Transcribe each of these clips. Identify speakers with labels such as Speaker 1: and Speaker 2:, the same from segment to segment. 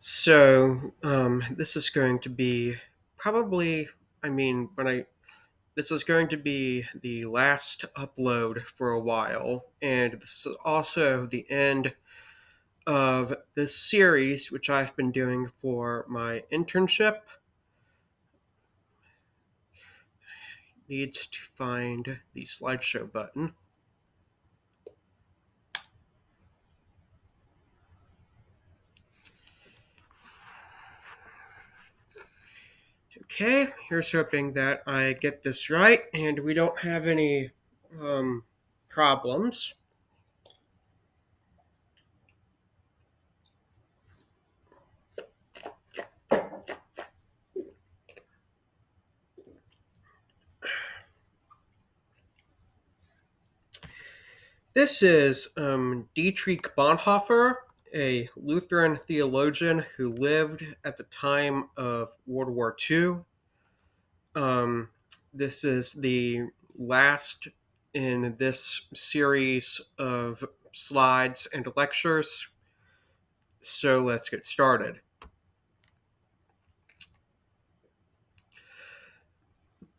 Speaker 1: This is going to be probably, I mean, when I, this is going to be the last upload for a while, and this is also the end of this series, which I've been doing for my internship. Need to find the slideshow button. Okay, here's hoping that I get this right and we don't have any problems. This is Dietrich Bonhoeffer, a Lutheran theologian who lived at the time of World War II. This is the last in this series of slides and lectures. So let's get started.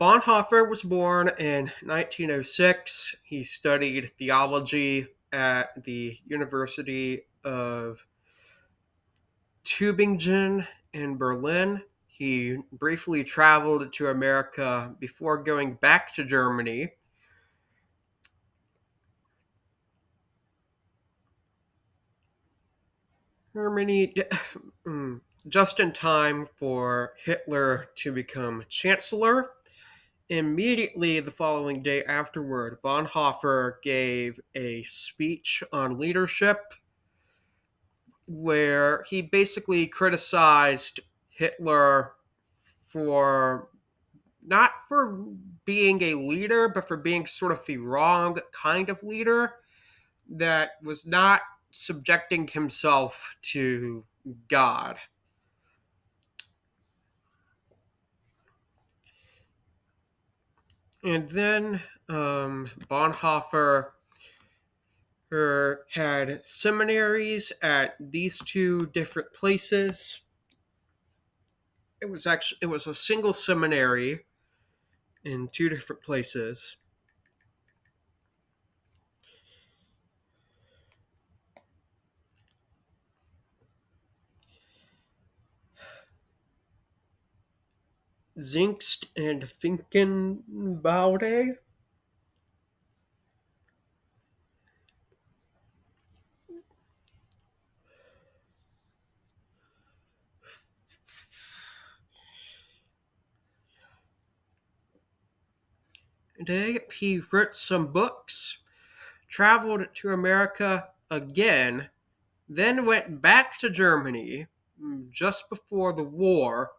Speaker 1: Bonhoeffer was born in 1906. He studied theology at the University of Tübingen in Berlin. He briefly traveled to America before going back to Germany. Just in time for Hitler to become chancellor. Immediately the following day afterward, Bonhoeffer gave a speech on leadership where he basically criticized Hitler for not for being a leader, but for being sort of the wrong kind of leader that was not subjecting himself to God. And then Bonhoeffer had seminaries at these two different places. It was a single seminary in two different places. Zingst and Finkenbaude. He wrote some books, traveled to America again, then went back to Germany just before the war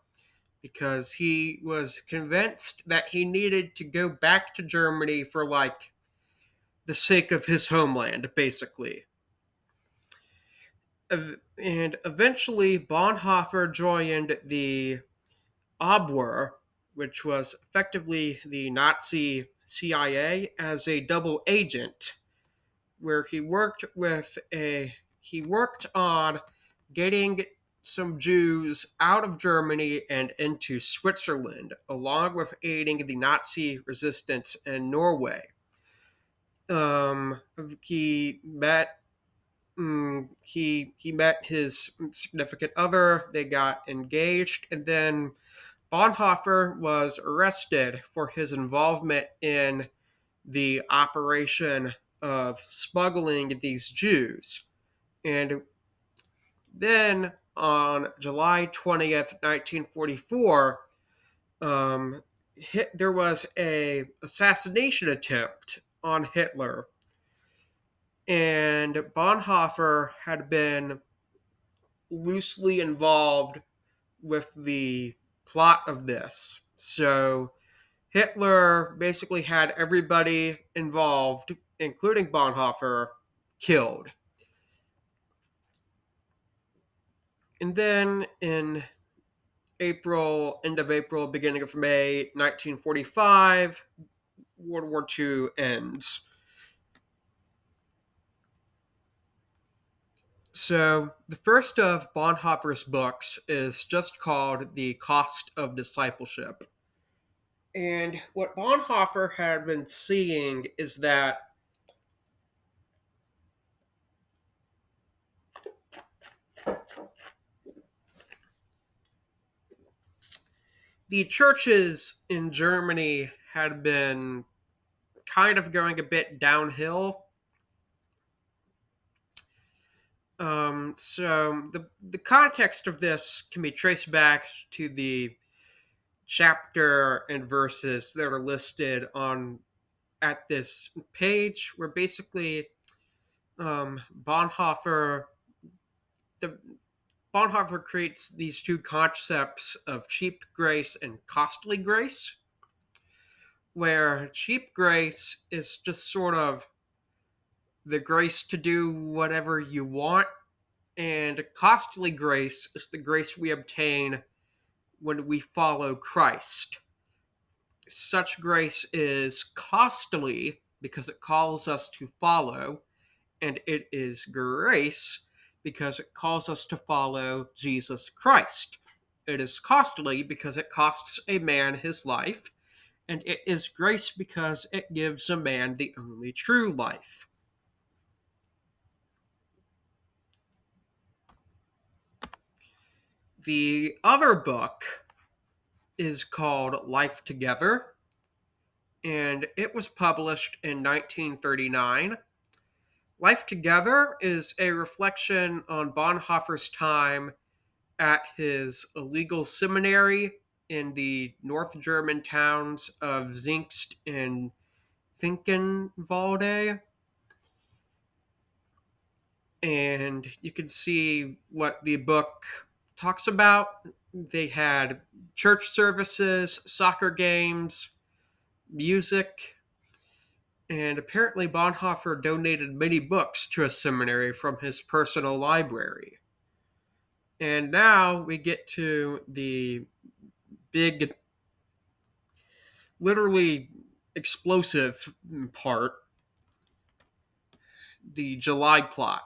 Speaker 1: because he was convinced that he needed to go back to Germany for like the sake of his homeland, basically. And eventually, Bonhoeffer joined the Abwehr, which was effectively the Nazi CIA, as a double agent, where he worked on getting some Jews out of Germany and into Switzerland, along with aiding the Nazi resistance in Norway. He met he met his significant other. They got engaged, and then Bonhoeffer was arrested for his involvement in the operation of smuggling these Jews. And then on July 20th, 1944, there was a assassination attempt on Hitler. And Bonhoeffer had been loosely involved with the plot of this. So Hitler basically had everybody involved, including Bonhoeffer, killed. And then in end of April, beginning of May 1945, World War II ends. So, the first of Bonhoeffer's books is just called The Cost of Discipleship. And what Bonhoeffer had been seeing is that the churches in Germany had been kind of going a bit downhill. So the context of this can be traced back to the chapter and verses that are listed on at this page, where basically um, Bonhoeffer the Bonhoeffer creates these two concepts of cheap grace and costly grace, where cheap grace is just sort of the grace to do whatever you want, and costly grace is the grace we obtain when we follow Christ. Such grace is costly because it calls us to follow, and it is grace because it calls us to follow Jesus Christ. It is costly because it costs a man his life, and it is grace because it gives a man the only true life. The other book is called Life Together, and it was published in 1939. Life Together is a reflection on Bonhoeffer's time at his illegal seminary in the North German towns of Zingst and Finkenwalde. And you can see what the book talks about. They had church services, soccer games, music, and apparently Bonhoeffer donated many books to a seminary from his personal library. And now we get to the big, literally explosive part, the July plot.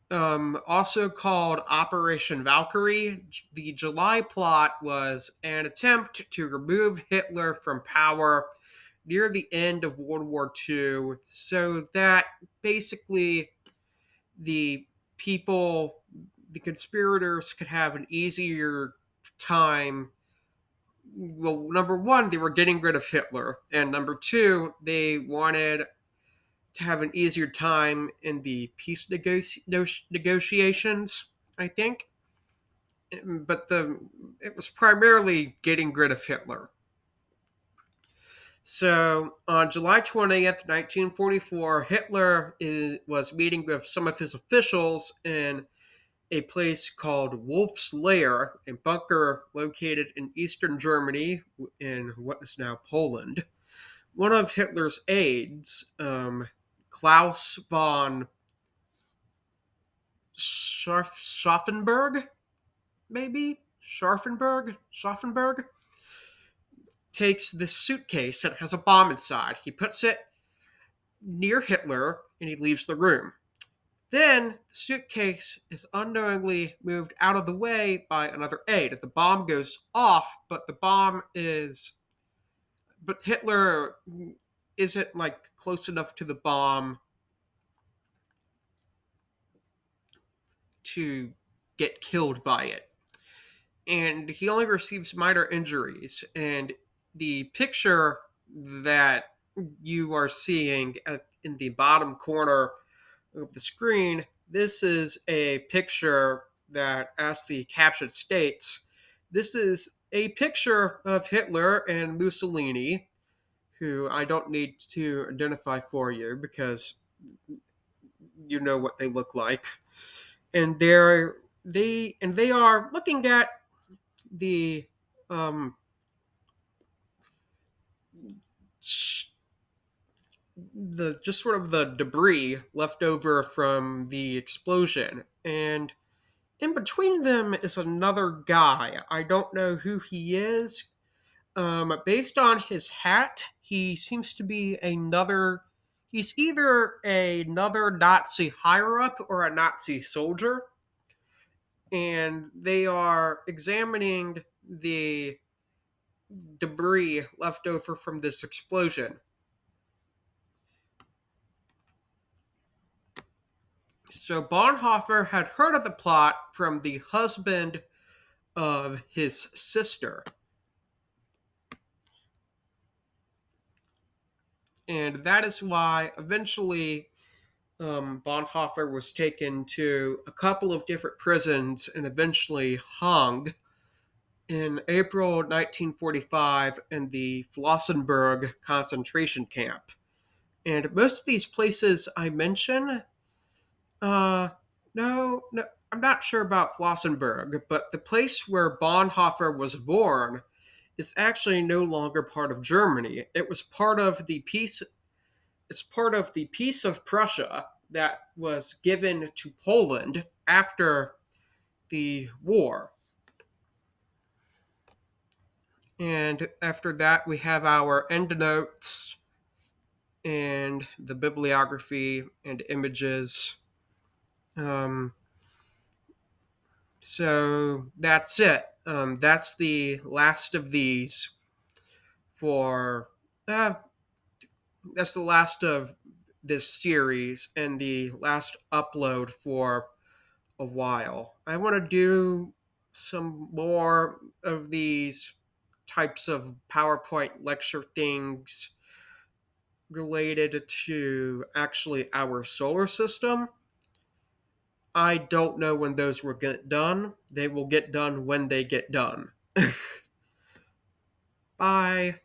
Speaker 1: Also called Operation Valkyrie, the July plot was an attempt to remove Hitler from power near the end of World War II so that basically the people, the conspirators, could have an easier time. Well, number one, they were getting rid of Hitler, and number two, they wanted to have an easier time in the peace negotiations, I think. But it was primarily getting rid of Hitler. So on July 20th, 1944, Hitler was meeting with some of his officials in a place called Wolf's Lair, a bunker located in eastern Germany in what is now Poland. One of Hitler's aides, Klaus von Schaffenberg, maybe? Schaffenberg takes this suitcase that has a bomb inside. He puts it near Hitler and he leaves the room. Then the suitcase is unknowingly moved out of the way by another aide. The bomb goes off, but Hitler isn't like close enough to the bomb to get killed by it. And he only receives minor injuries. And the picture that you are seeing in the bottom corner of the screen, this is a picture that, as the caption states, this is a picture of Hitler and Mussolini, who I don't need to identify for you because you know what they look like. And they are looking at the um, the just sort of the debris left over from the explosion, and in between them is another guy. I don't know who he is. Based on his hat, he seems to be another He's either another Nazi higher up or a Nazi soldier, and they are examining the debris left over from this explosion. So Bonhoeffer had heard of the plot from the husband of his sister. And that is why eventually Bonhoeffer was taken to a couple of different prisons and eventually hung in April 1945 in the Flossenburg concentration camp. And most of these places I mention, uh, no, I'm not sure about Flossenburg, but the place where Bonhoeffer was born is actually no longer part of Germany. It was part of the peace. It's part of the Peace of Prussia that was given to Poland after the war. And after that, we have our endnotes and the bibliography and images. Um, so that's it. That's the last of these for. That's the last of this series and the last upload for a while. I want to do some more of these types of PowerPoint lecture things related to actually our solar system. I don't know when those will get done. They will get done when they get done. Bye.